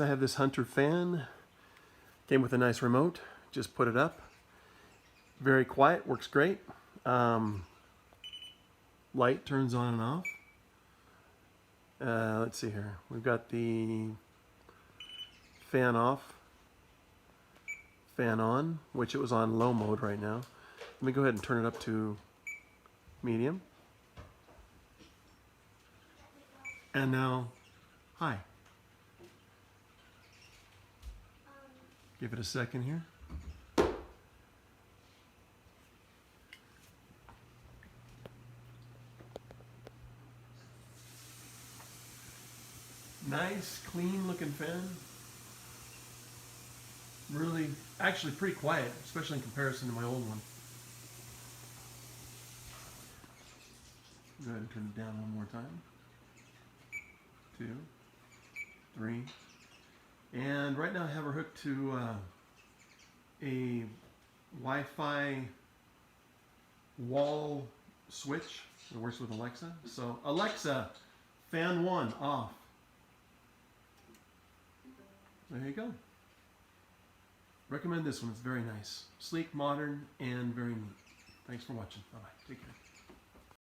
I have this Hunter fan. Came with a nice remote. Just put it up. Very quiet, works great. Light turns on and off. Let's see here. We've got the fan off, fan on, which it was on low mode right now. Let me go ahead and turn it up to medium. And now, hi. Give it a second here. Nice, clean looking fan. Really, actually pretty quiet, especially in comparison to my old one. Go ahead and turn it down one more time. 2, 3. And right now I have her hooked to a Wi-Fi wall switch that works with Alexa. So Alexa, fan 1 off. There you go. Recommend this one. It's very nice. Sleek, modern, and very neat. Thanks for watching. Bye-bye. Take care.